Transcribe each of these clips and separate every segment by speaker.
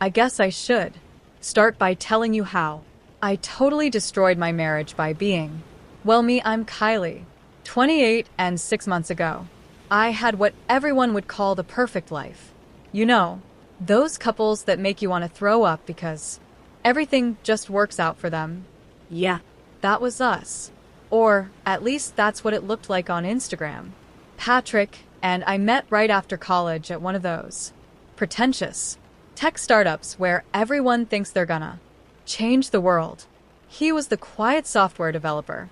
Speaker 1: I guess I should start by telling you how I totally destroyed my marriage by being, well, me, I'm Kylie, 28, and 6 months ago, I had what everyone would call the perfect life. You know, those couples that make you want to throw up because everything just works out for them.
Speaker 2: Yeah.
Speaker 1: That was us. Or at least that's what it looked like on Instagram. Patrick and I met right after college at one of those pretentious tech startups where everyone thinks they're gonna change the world. He was the quiet software developer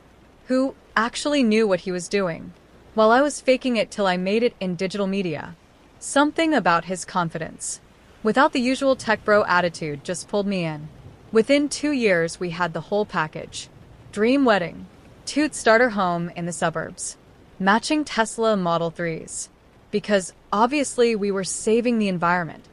Speaker 1: who actually knew what he was doing, while I was faking it till I made it in digital media. Something about his confidence, without the usual tech bro attitude, just pulled me in. Within 2 years, we had the whole package. Dream wedding, toot starter home in the suburbs, matching Tesla Model 3s. Because obviously we were saving the environment.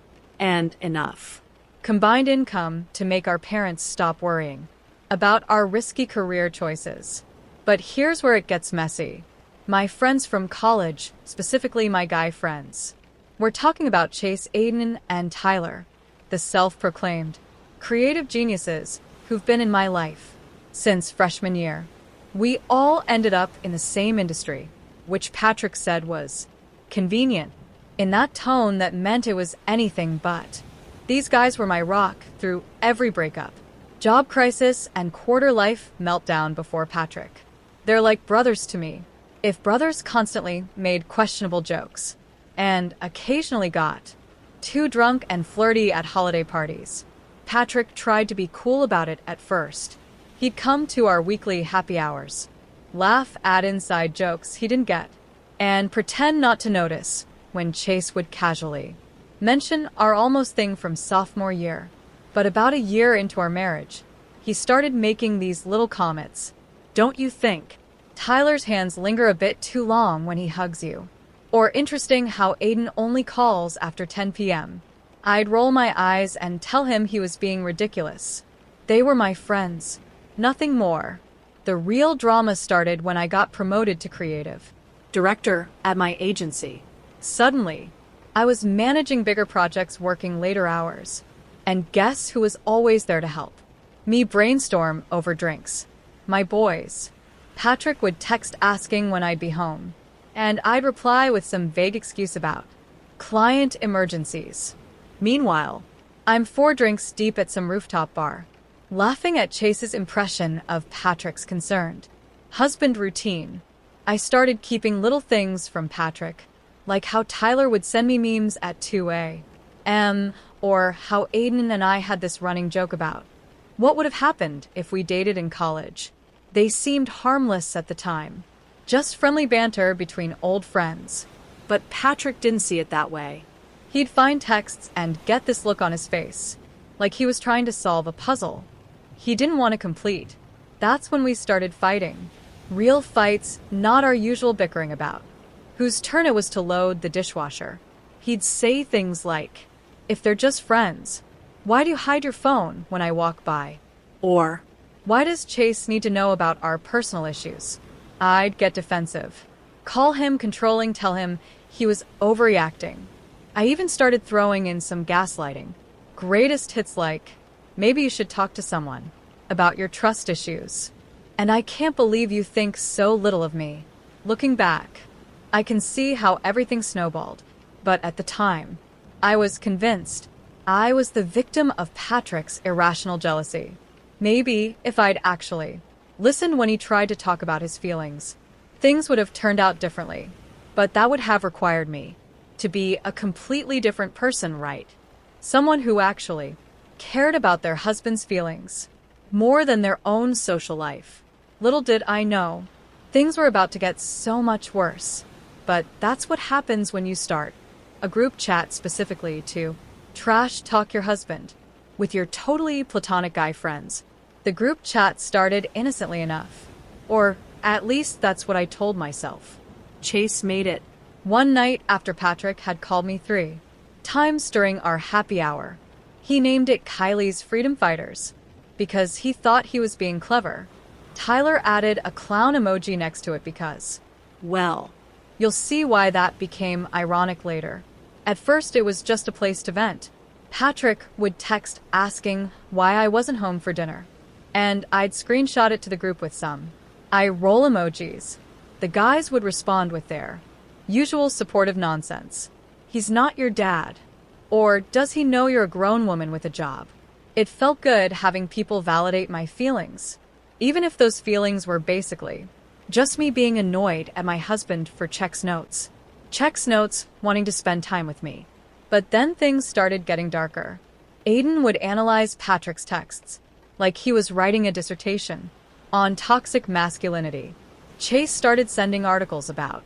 Speaker 2: And enough.
Speaker 1: Combined income to make our parents stop worrying about our risky career choices. But here's where it gets messy. My friends from college, specifically my guy friends, we're talking about Chase, Aiden, and Tyler, the self-proclaimed creative geniuses who've been in my life since freshman year. We all ended up in the same industry, which Patrick said was convenient, in that tone that meant it was anything but. These guys were my rock through every breakup, job crisis, and quarter-life meltdown before Patrick. They're like brothers to me. If brothers constantly made questionable jokes, and occasionally got too drunk and flirty at holiday parties, Patrick tried to be cool about it at first. He'd come to our weekly happy hours, laugh at inside jokes he didn't get, and pretend not to notice when Chase would casually mention our almost thing from sophomore year. But about a year into our marriage, he started making these little comments. Don't you think Tyler's hands linger a bit too long when he hugs you? Or interesting how Aiden only calls after 10 p.m. I'd roll my eyes and tell him he was being ridiculous. They were my friends, nothing more. The real drama started when I got promoted to creative
Speaker 2: Director at my agency.
Speaker 1: Suddenly, I was managing bigger projects, working later hours. And guess who was always there to help me brainstorm over drinks? My boys. Patrick would text asking when I'd be home, and I'd reply with some vague excuse about client emergencies. Meanwhile, I'm 4 drinks deep at some rooftop bar, laughing at Chase's impression of Patrick's concerned husband routine. I started keeping little things from Patrick, like how Tyler would send me memes at 2 a.m., or how Aiden and I had this running joke about what would have happened if we dated in college. They seemed harmless at the time, just friendly banter between old friends.
Speaker 2: But Patrick didn't see it that way.
Speaker 1: He'd find texts and get this look on his face, like he was trying to solve a puzzle he didn't want to complete. That's when we started fighting. Real fights, not our usual bickering about whose turn it was to load the dishwasher. He'd say things like, if they're just friends, why do you hide your phone when I walk by?
Speaker 2: Or,
Speaker 1: why does Chase need to know about our personal issues? I'd get defensive, call him controlling, tell him he was overreacting. I even started throwing in some gaslighting. Greatest hits like, maybe you should talk to someone about your trust issues. And I can't believe you think so little of me. Looking back, I can see how everything snowballed. But at the time, I was convinced I was the victim of Patrick's irrational jealousy. Maybe if I'd actually listened when he tried to talk about his feelings, things would have turned out differently. But that would have required me to be a completely different person, right? Someone who actually cared about their husband's feelings more than their own social life. Little did I know, things were about to get so much worse. But that's what happens when you start a group chat specifically to trash talk your husband with your totally platonic guy friends. The group chat started innocently enough. Or at least that's what I told myself.
Speaker 2: Chase made it.
Speaker 1: One night after Patrick had called me 3 times during our happy hour, he named it Kylie's Freedom Fighters because he thought he was being clever. Tyler added a clown emoji next to it because,
Speaker 2: well,
Speaker 1: you'll see why that became ironic later. At first it was just a place to vent. Patrick would text asking why I wasn't home for dinner, and I'd screenshot it to the group with some eye roll emojis. The guys would respond with their usual supportive nonsense. He's not your dad. Or does he know you're a grown woman with a job? It felt good having people validate my feelings, even if those feelings were basically just me being annoyed at my husband for checks notes wanting to spend time with me. But then things started getting darker. Aiden would analyze Patrick's texts like he was writing a dissertation on toxic masculinity. Chase started sending articles about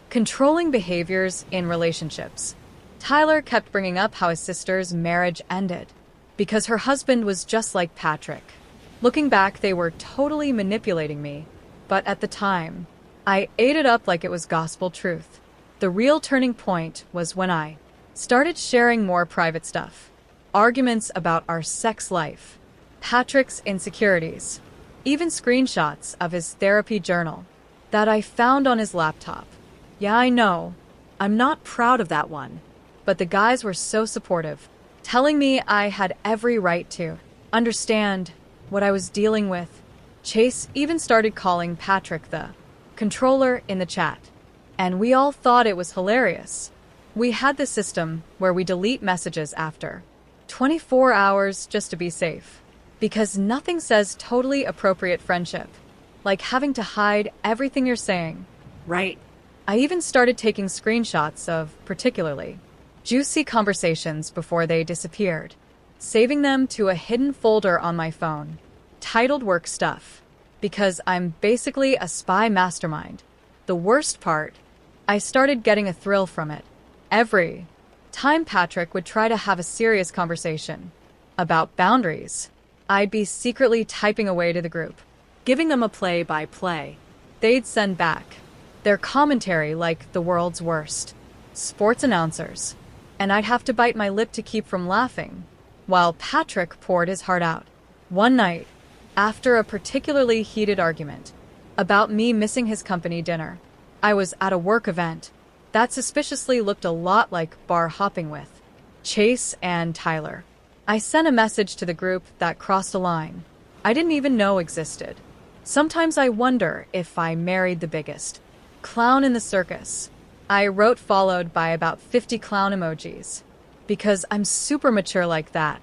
Speaker 1: controlling behaviors in relationships. Tyler kept bringing up how his sister's marriage ended because her husband was just like Patrick. Looking back, they were totally manipulating me, but at the time, I ate it up like it was gospel truth. The real turning point was when I started sharing more private stuff. Arguments about our sex life, Patrick's insecurities, even screenshots of his therapy journal that I found on his laptop. Yeah, I know, I'm not proud of that one, but the guys were so supportive, telling me I had every right to understand what I was dealing with. Chase even started calling Patrick the controller in the chat, and we all thought it was hilarious. We had this system where we delete messages after 24 hours just to be safe, because nothing says totally appropriate friendship like having to hide everything you're saying.
Speaker 2: Right.
Speaker 1: I even started taking screenshots of particularly juicy conversations before they disappeared, saving them to a hidden folder on my phone, titled Work Stuff, because I'm basically a spy mastermind. The worst part, I started getting a thrill from it. Every time Patrick would try to have a serious conversation about boundaries, I'd be secretly typing away to the group,
Speaker 2: Giving them a play-by-play.
Speaker 1: They'd send back their commentary like the world's worst sports announcers, and I'd have to bite my lip to keep from laughing, while Patrick poured his heart out. One night, after a particularly heated argument about me missing his company dinner, I was at a work event that suspiciously looked a lot like bar hopping with Chase and Tyler. I sent a message to the group that crossed a line I didn't even know existed. Sometimes I wonder if I married the biggest clown in the circus. I wrote followed by about 50 clown emojis, because I'm super mature like that.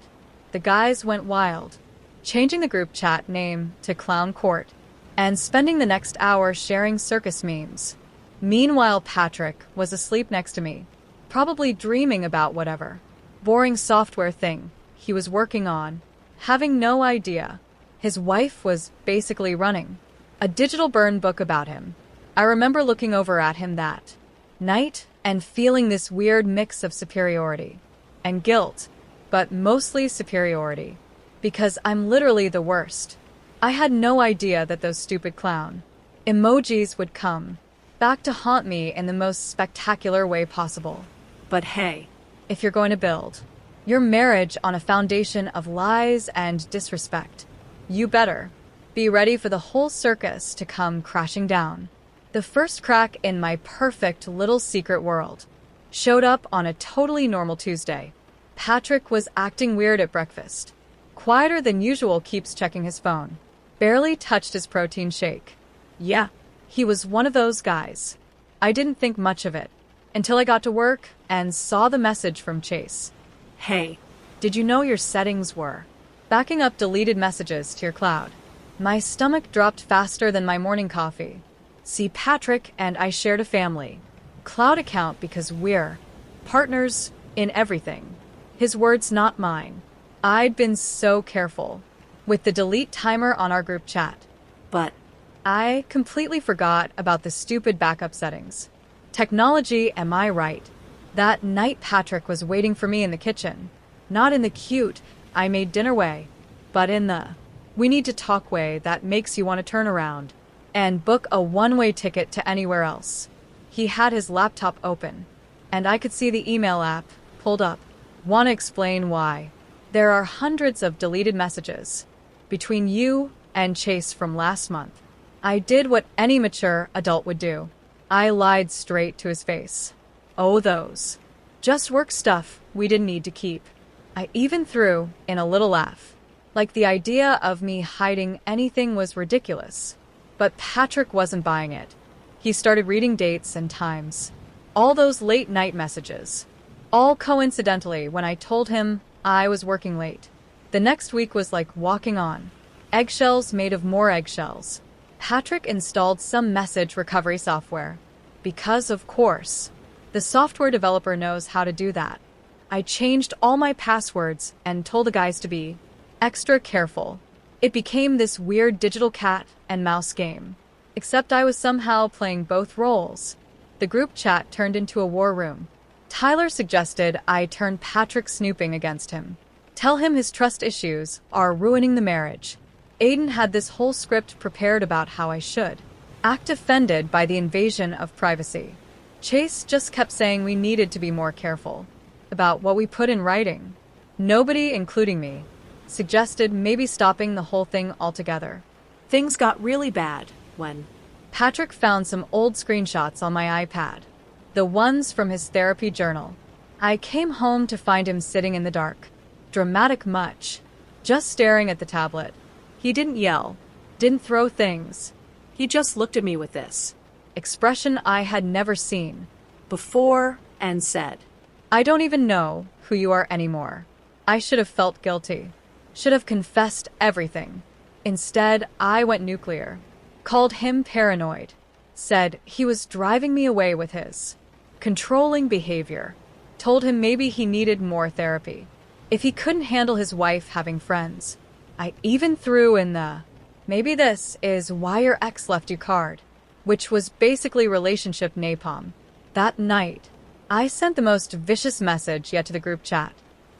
Speaker 1: The guys went wild, changing the group chat name to Clown Court, and spending the next hour sharing circus memes. Meanwhile, Patrick was asleep next to me, probably dreaming about whatever boring software thing he was working on, having no idea his wife was basically running a digital burn book about him. I remember looking over at him that night and feeling this weird mix of superiority and guilt, but mostly superiority, because I'm literally the worst. I had no idea that those stupid clown emojis would come back to haunt me in the most spectacular way possible.
Speaker 2: But hey,
Speaker 1: if you're going to build your marriage on a foundation of lies and disrespect, you better be ready for the whole circus to come crashing down. The first crack in my perfect little secret world showed up on a totally normal Tuesday. Patrick was acting weird at breakfast. Quieter than usual, keeps checking his phone. Barely touched his protein shake. Yeah, he was one of those guys. I didn't think much of it until I got to work and saw the message from Chase.
Speaker 2: Hey,
Speaker 1: did you know your settings were backing up deleted messages to your cloud? My stomach dropped faster than my morning coffee. See, Patrick and I shared a family cloud account because we're partners in everything. His words, not mine. I'd been so careful with the delete timer on our group chat,
Speaker 2: but
Speaker 1: I completely forgot about the stupid backup settings. Technology, am I right? That night Patrick was waiting for me in the kitchen. Not in the cute, I made dinner way, but in the we need to talk way that makes you want to turn around and book a one-way ticket to anywhere else. He had his laptop open, and I could see the email app pulled up. Want to explain why? There are hundreds of deleted messages between you and Chase from last month. I did what any mature adult would do. I lied straight to his face. Oh, those just work stuff we didn't need to keep. I even threw in a little laugh, like the idea of me hiding anything was ridiculous. But Patrick wasn't buying it. He started reading dates and times. All those late night messages. All coincidentally when I told him I was working late. The next week was like walking on eggshells made of more eggshells. Patrick installed some message recovery software. Because, of course, the software developer knows how to do that. I changed all my passwords and told the guys to be extra careful. It became this weird digital cat and mouse game. Except I was somehow playing both roles. The group chat turned into a war room. Tyler suggested I turn Patrick snooping against him. Tell him his trust issues are ruining the marriage. Aiden had this whole script prepared about how I should act offended by the invasion of privacy. Chase just kept saying we needed to be more careful about what we put in writing. Nobody, including me, suggested maybe stopping the whole thing altogether.
Speaker 2: Things got really bad when
Speaker 1: Patrick found some old screenshots on my iPad, the ones from his therapy journal. I came home to find him sitting in the dark. Dramatic much, just staring at the tablet. He didn't yell, didn't throw things.
Speaker 2: he just looked at me with this
Speaker 1: Expression I had never seen
Speaker 2: before and said,
Speaker 1: I don't even know who you are anymore. I should have felt guilty. Should have confessed everything. Instead, I went nuclear. Called him paranoid. Said he was driving me away with his controlling behavior. Told him maybe he needed more therapy. If he couldn't handle his wife having friends. I even threw in the maybe this is why your ex left you card, which was basically relationship napalm. That night, I sent the most vicious message yet to the group chat.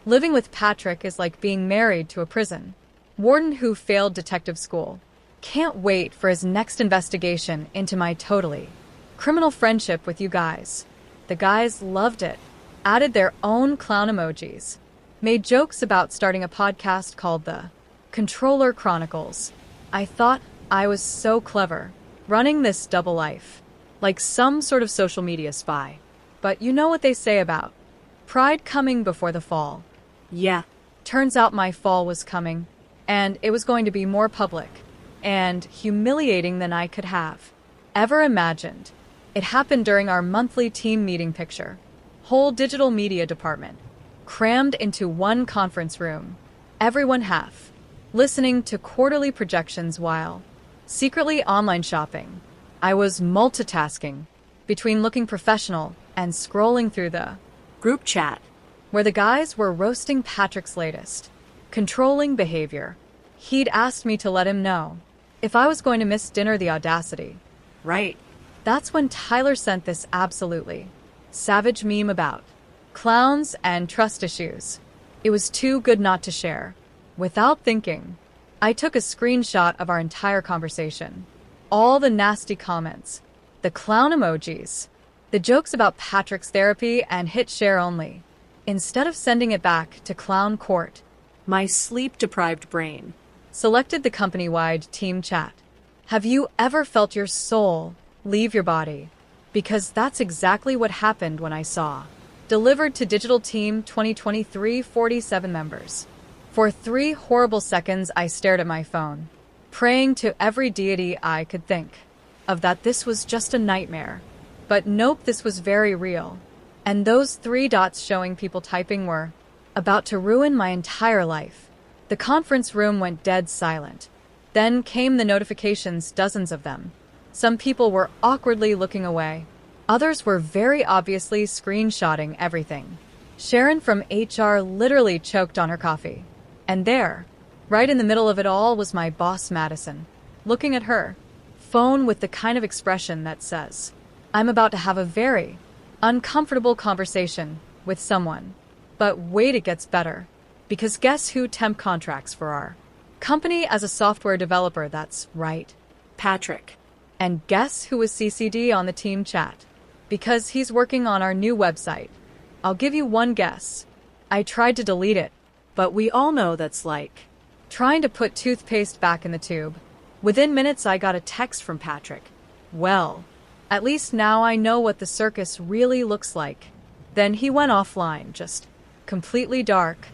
Speaker 1: Living with Patrick is like being married to a prison warden who failed detective school. Can't wait for his next investigation into my totally criminal friendship with you guys. The guys loved it, added their own clown emojis, made jokes about starting a podcast called The Controller Chronicles. I thought I was so clever, running this double life, like some sort of social media spy. But you know what they say about pride coming before the fall.
Speaker 2: yeah,
Speaker 1: Turns out my fall was coming, and it was going to be more public and humiliating than I could have ever imagined. It happened during our monthly team meeting picture. Whole digital media department, crammed into one conference room. Everyone half, listening to quarterly projections while secretly online shopping. I was multitasking between looking professional and scrolling through the
Speaker 2: group chat.
Speaker 1: where the guys were roasting Patrick's latest controlling behavior. He'd asked me to let him know if I was going to miss dinner. The audacity.
Speaker 2: Right.
Speaker 1: That's when Tyler sent this absolutely savage meme about clowns and trust issues. It was too good not to share. Without thinking, I took a screenshot of our entire conversation. All the nasty comments, the clown emojis, the jokes about Patrick's therapy, and hit share only. Instead of sending it back to clown court,
Speaker 2: My sleep-deprived brain.
Speaker 1: selected the company-wide team chat. Have you ever felt your soul leave your body? Because that's exactly what happened when I saw. Delivered to Digital Team 2023 47 members. For 3 horrible seconds I stared at my phone, praying to every deity I could think of that this was just a nightmare. But nope, this was very real. And those 3 dots showing people typing were about to ruin my entire life. The conference room went dead silent. Then came the notifications, dozens of them. Some people were awkwardly looking away. Others were very obviously screenshotting everything. Sharon from HR literally choked on her coffee. And there, right in the middle of it all, was my boss Madison, looking at her phone with the kind of expression that says, I'm about to have a very uncomfortable conversation with someone. But wait, it gets better. Because guess who temp contracts for our company as a software developer? That's right,
Speaker 2: Patrick.
Speaker 1: and guess who was CC'd on the team chat? Because he's working on our new website. I'll give you one guess. I tried to delete it,
Speaker 2: But we all know that's like
Speaker 1: trying to put toothpaste back in the tube. Within minutes, I got a text from Patrick. Well, at least now I know what the circus really looks like. Then he went offline, just completely dark.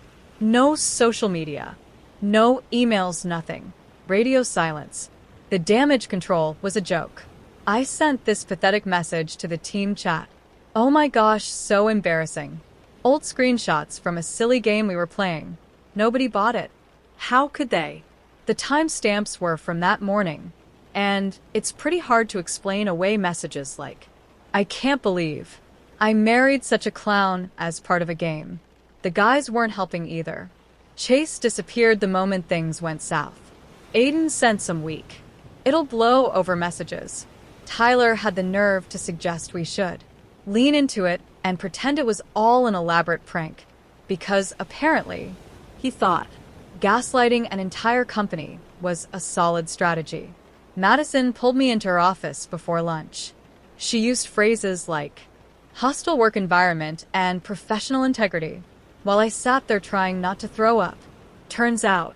Speaker 1: No social media. No emails, nothing. Radio silence. The damage control was a joke. I sent this pathetic message to the team chat. Oh my gosh, so embarrassing. Old screenshots from a silly game we were playing. Nobody bought it.
Speaker 2: How could they?
Speaker 1: The timestamps were from that morning, and it's pretty hard to explain away messages like, I can't believe I married such a clown as part of a game. The guys weren't helping either. Chase disappeared the moment things went south. Aiden sent some weak, it'll blow over messages. Tyler had the nerve to suggest we should lean into it and pretend it was all an elaborate prank, because apparently,
Speaker 2: He thought.
Speaker 1: gaslighting an entire company was a solid strategy. Madison pulled me into her office before lunch. She used phrases like hostile work environment and professional integrity, while I sat there trying not to throw up. Turns out,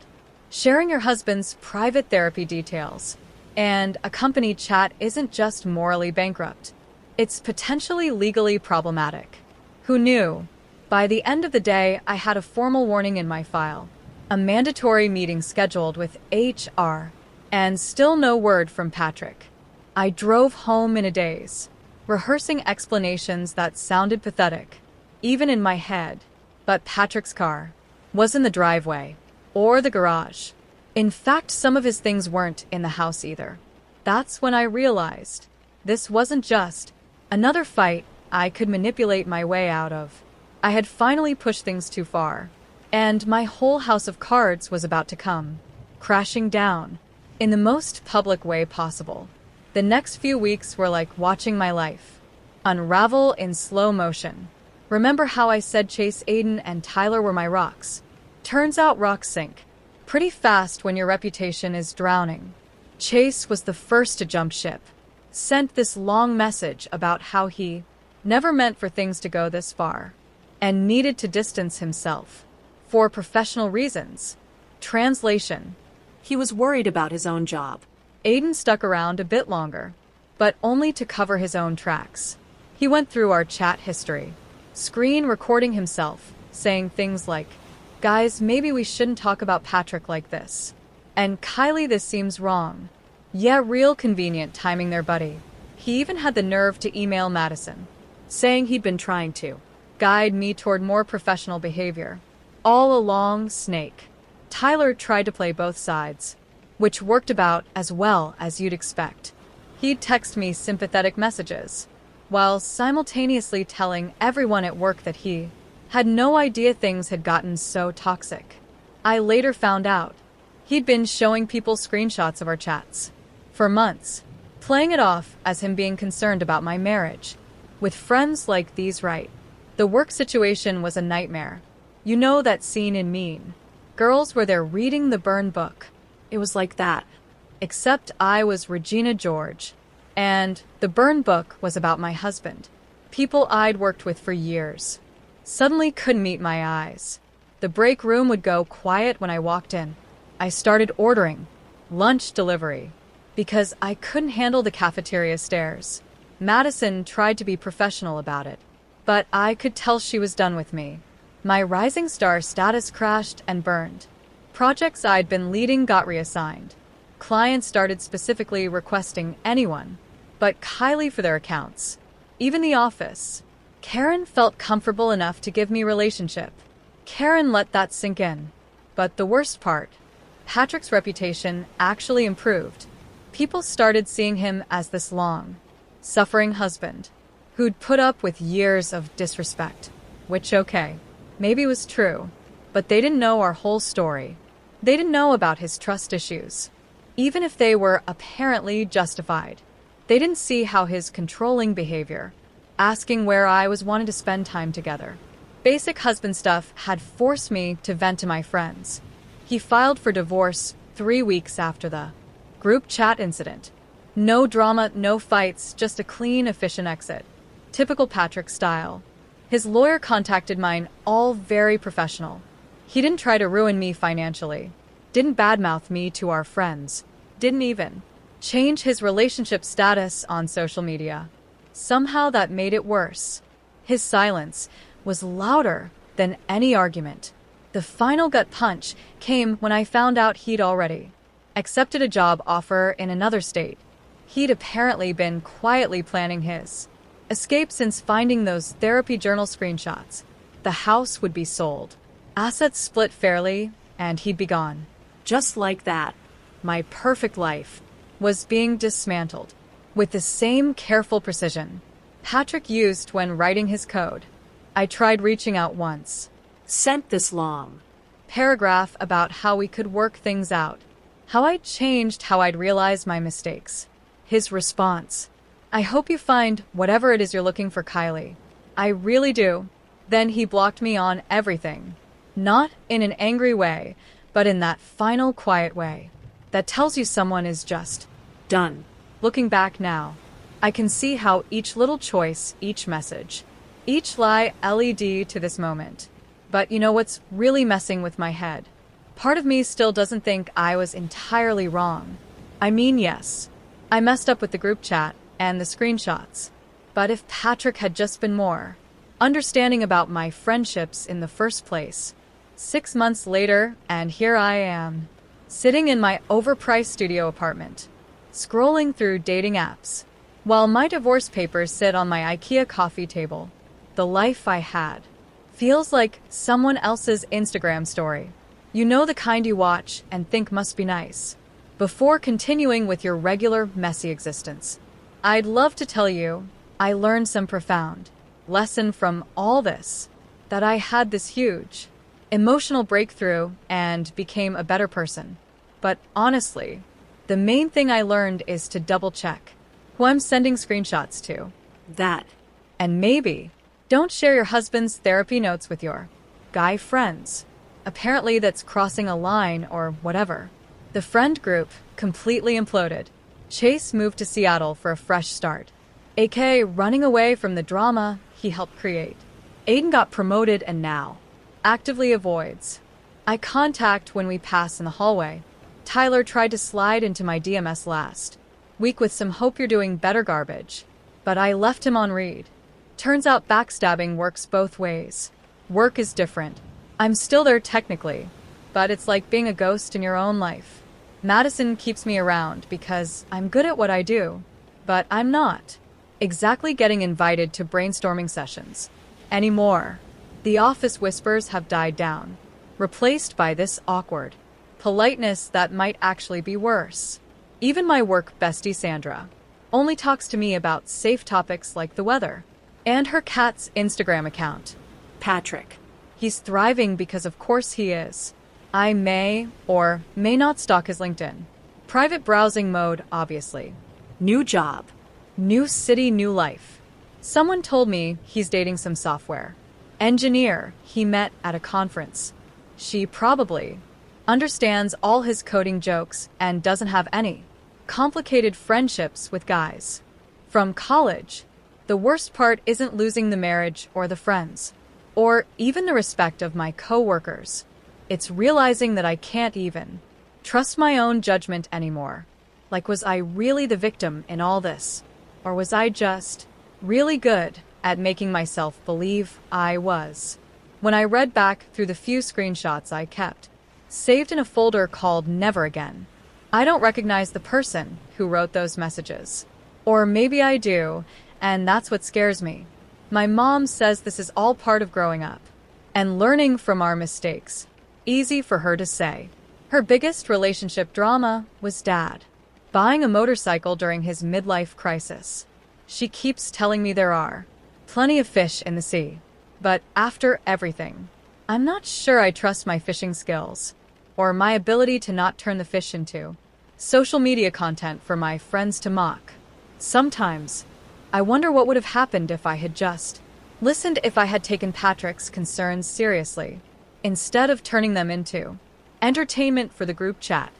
Speaker 1: sharing your husband's private therapy details and a company chat isn't just morally bankrupt. It's potentially legally problematic. Who knew? By the end of the day, I had a formal warning in my file, a mandatory meeting scheduled with HR, and still no word from Patrick. I drove home in a daze, rehearsing explanations that sounded pathetic, even in my head. But Patrick's car was in the driveway or the garage. In fact, some of his things weren't in the house either. That's when I realized this wasn't just another fight I could manipulate my way out of. I had finally pushed things too far, and my whole house of cards was about to come crashing down in the most public way possible. The next few weeks were like watching my life unravel in slow motion. Remember how I said Chase, Aiden, and Tyler were my rocks? Turns out rocks sink pretty fast when your reputation is drowning. Chase was the first to jump ship, sent this long message about how he never meant for things to go this far, and needed to distance himself for professional reasons. Translation:
Speaker 2: He was worried about his own job.
Speaker 1: Aiden stuck around a bit longer, but only to cover his own tracks. He went through our chat history, screen recording himself, saying things like, guys, maybe we shouldn't talk about Patrick like this. And Kylie, this seems wrong. Yeah, real convenient timing there, buddy. He even had the nerve to email Madison,
Speaker 2: Saying he'd been trying to
Speaker 1: guide me toward more professional behavior. All along, snake. Tyler tried to play both sides, which worked about as well as you'd expect. He'd text me sympathetic messages, while simultaneously telling everyone at work that he had no idea things had gotten so toxic. I later found out he'd been showing people screenshots of our chats for months, playing it off as him being concerned about my marriage with friends like these, right? The work situation was a nightmare. You know that scene in Mean Girls where they're reading the burn book?
Speaker 2: It was like that.
Speaker 1: Except I was Regina George, and the burn book was about my husband. People I'd worked with for years suddenly couldn't meet my eyes. The break room would go quiet when I walked in. I started ordering lunch delivery because I couldn't handle the cafeteria stares. Madison tried to be professional about it, but I could tell she was done with me. My rising star status crashed and burned. Projects I'd been leading got reassigned. Clients started specifically requesting anyone but Kylie for their accounts. Even the office. Karen felt comfortable enough to give me relationship. Karen let that sink in. But the worst part, Patrick's reputation actually improved. People started seeing him as this long, suffering husband who'd put up with years of disrespect. Which, okay, maybe was true, but they didn't know our whole story. They didn't know about his trust issues. Even if they were apparently justified, they didn't see how his controlling behavior, asking where I was wanting to spend time together, basic husband stuff had forced me to vent to my friends. He filed for divorce 3 weeks after the group chat incident. No drama, no fights, just a clean, efficient exit. Typical Patrick style. His lawyer contacted mine, all very professional. He didn't try to ruin me financially, didn't badmouth me to our friends, didn't even change his relationship status on social media. Somehow that made it worse. His silence was louder than any argument. The The final gut punch came when I found out he'd already accepted a job offer in another state. He'd apparently been quietly planning his escape since finding those therapy journal screenshots. The house would be sold, assets split fairly, and he'd be gone.
Speaker 2: Just like that.
Speaker 1: My perfect life was being dismantled with the same careful precision Patrick used when writing his code. I tried reaching out once.
Speaker 2: Sent this long
Speaker 1: Paragraph about how we could work things out, how I'd changed, how I'd realized my mistakes. His response: I hope you find whatever it is you're looking for, Kylie. I really do. Then he blocked me on everything. Not in an angry way, but in that final quiet way that tells you someone is just
Speaker 2: done.
Speaker 1: Looking back now, I can see how each little choice, each message, each lie led to this moment. But you know what's really messing with my head? Part of me still doesn't think I was entirely wrong. I mean, yes, I messed up with the group chat and the screenshots. But if Patrick had just been more understanding about my friendships in the first place. 6 months later, and here I am, sitting in my overpriced studio apartment, scrolling through dating apps, while my divorce papers sit on my IKEA coffee table. The life I had feels like someone else's Instagram story. You know, the kind you watch and think must be nice, before continuing with your regular, messy existence. I'd love to tell you I learned some profound lesson from all this, that I had this huge emotional breakthrough and became a better person. But honestly, the main thing I learned is to double check who I'm sending screenshots to.
Speaker 2: That.
Speaker 1: And maybe don't share your husband's therapy notes with your guy friends. Apparently that's crossing a line or whatever. The friend group completely imploded. Chase moved to Seattle for a fresh start, aka running away from the drama he helped create. Aiden got promoted and now actively avoids eye contact when we pass in the hallway. Tyler tried to slide into my DMs last week with some hope you're doing better garbage, but I left him on read. Turns out backstabbing works both ways. Work is different. I'm still there technically, but it's like being a ghost in your own life. Madison keeps me around because I'm good at what I do, but I'm not exactly getting invited to brainstorming sessions anymore. The office whispers have died down, replaced by this awkward politeness that might actually be worse. Even my work bestie Sandra only talks to me about safe topics like the weather and her cat's Instagram account.
Speaker 2: Patrick.
Speaker 1: He's thriving because of course he is. I may or may not stalk his LinkedIn. Private browsing mode, obviously.
Speaker 2: New job.
Speaker 1: New city, new life. Someone told me he's dating some software engineer he met at a conference. She probably understands all his coding jokes and doesn't have any complicated friendships with guys from college. The worst part isn't losing the marriage or the friends, or even the respect of my coworkers. It's realizing that I can't even trust my own judgment anymore. Like, was I really the victim in all this? Or was I just really good at making myself believe I was? When I read back through the few screenshots I kept saved in a folder called Never Again, I don't recognize the person who wrote those messages. Or maybe I do, and that's what scares me. My mom says this is all part of growing up and learning from our mistakes. Easy for her to say. Her biggest relationship drama was Dad buying a motorcycle during his midlife crisis. She keeps telling me there are plenty of fish in the sea. But after everything, I'm not sure I trust my fishing skills or my ability to not turn the fish into social media content for my friends to mock. Sometimes I wonder what would have happened if I had just listened, if I had taken Patrick's concerns seriously instead of turning them into entertainment for the group chat.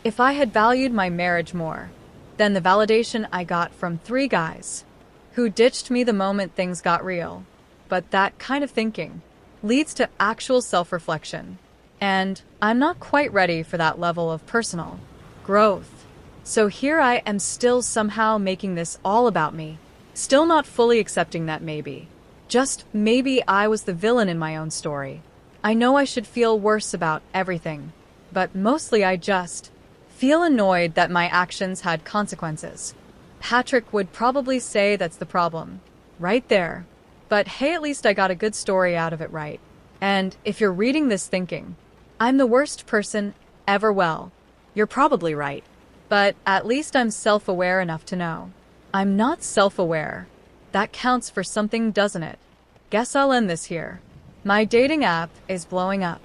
Speaker 1: If I had valued my marriage more than the validation I got from 3 guys who ditched me the moment things got real. But that kind of thinking leads to actual self-reflection. And I'm not quite ready for that level of personal growth. So here I am, still somehow making this all about me. Still not fully accepting that maybe, just maybe, I was the villain in my own story. I know I should feel worse about everything, but mostly I just feel annoyed that my actions had consequences. Patrick would probably say that's the problem. Right there. But hey, at least I got a good story out of it, right? And if you're reading this thinking, I'm the worst person ever, well,
Speaker 2: You're probably right.
Speaker 1: but at least I'm self-aware enough to know. I'm not self-aware. That counts for something, doesn't it? Guess I'll end this here. My dating app is blowing up,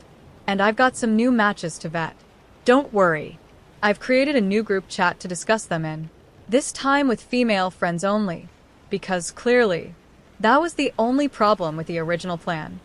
Speaker 1: and I've got some new matches to vet.
Speaker 2: Don't worry.
Speaker 1: I've created a new group chat to discuss them in, this time with female friends only, because clearly, that was the only problem with the original plan.